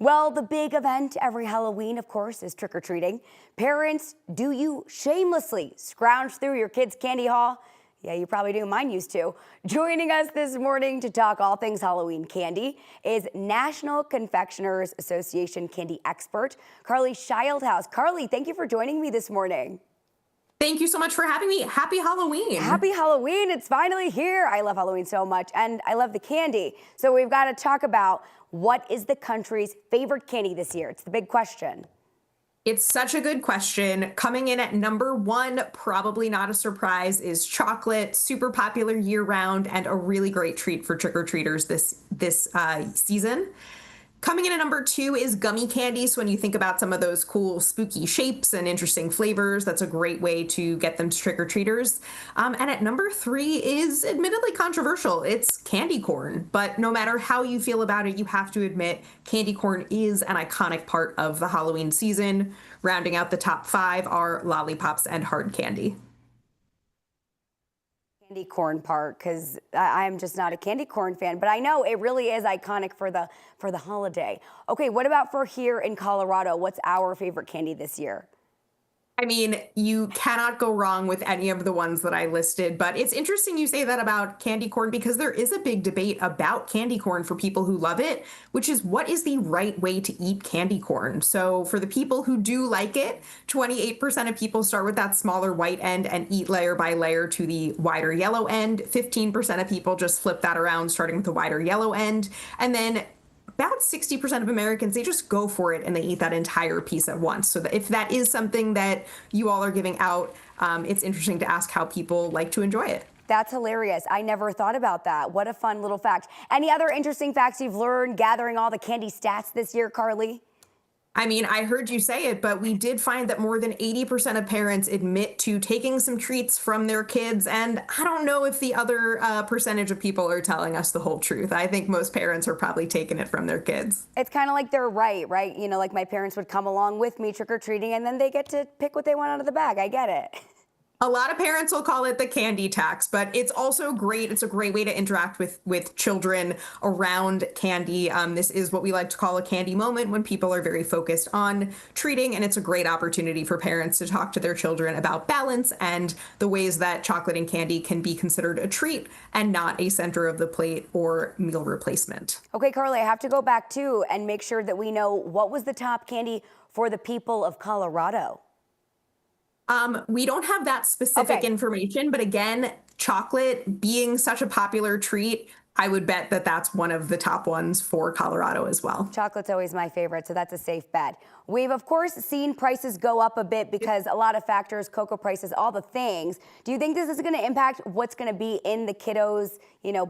Well, the big event every Halloween, of course, is trick-or-treating. Parents, do you shamelessly scrounge through your kids' candy haul? Yeah, you probably do. Mine used to. Joining us this morning to talk all things Halloween candy is National Confectioners Association candy expert, Carly Schildhaus. Carly, thank you for joining me this morning. Thank you so much for having me. Happy Halloween. Happy Halloween. It's finally here. I love Halloween so much, and I love the candy. So we've got to talk about what is the country's favorite candy this year? It's the big question. It's such a good question. Coming in at number one, probably not a surprise, is chocolate, super popular year-round and a really great treat for trick-or-treaters this season. Coming in at number two is gummy candy. So when you think about some of those cool spooky shapes and interesting flavors, that's a great way to get them to trick-or-treaters. And at number three is admittedly controversial. It's candy corn. But no matter how you feel about it, you have to admit candy corn is an iconic part of the Halloween season. Rounding out the top five are lollipops and hard candy. Candy corn part, because I'm just not a candy corn fan, but I know it really is iconic for the holiday. Okay, what about for here in Colorado? What's our favorite candy this year? I mean, you cannot go wrong with any of the ones that I listed, but it's interesting you say that about candy corn because there is a big debate about candy corn for people who love it, which is what is the right way to eat candy corn? So for the people who do like it, 28% of people start with that smaller white end and eat layer by layer to the wider yellow end. 15% of people just flip that around, starting with the wider yellow end. And then about 60% of Americans, they just go for it and they eat that entire piece at once. So that if that is something that you all are giving out, it's interesting to ask how people like to enjoy it. That's hilarious. I never thought about that. What a fun little fact. Any other interesting facts you've learned gathering all the candy stats this year, Carly? I mean, I heard you say it, but we did find that more than 80% of parents admit to taking some treats from their kids. And I don't know if the other percentage of people are telling us the whole truth. I think most parents are probably taking it from their kids. It's kind of like they're right? You know, like my parents would come along with me trick-or-treating and then they get to pick what they want out of the bag. I get it. A lot of parents will call it the candy tax, but it's also great. It's a great way to interact with children around candy. This is what we like to call a candy moment when people are very focused on treating, and it's a great opportunity for parents to talk to their children about balance and the ways that chocolate and candy can be considered a treat and not a center of the plate or meal replacement. Okay, Carly, I have to go back too and make sure that we know what was the top candy for the people of Colorado. We don't have that specific information, but again, chocolate being such a popular treat, I would bet that that's one of the top ones for Colorado as well. Chocolate's always my favorite, so that's a safe bet. We've, of course, seen prices go up a bit because a lot of factors, cocoa prices, all the things. Do you think this is going to impact what's going to be in the kiddos',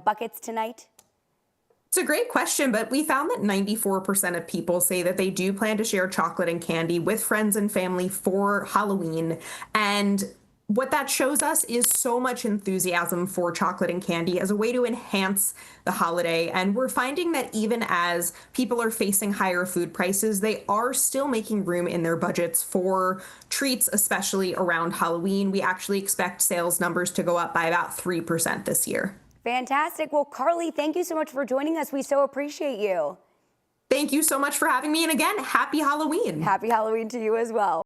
buckets tonight? It's a great question, but we found that 94% of people say that they do plan to share chocolate and candy with friends and family for Halloween. And what that shows us is so much enthusiasm for chocolate and candy as a way to enhance the holiday. And we're finding that even as people are facing higher food prices, they are still making room in their budgets for treats, especially around Halloween. We actually expect sales numbers to go up by about 3% this year. Fantastic. Well, Carly, thank you so much for joining us. We so appreciate you. Thank you so much for having me. And again, happy Halloween. Happy Halloween to you as well.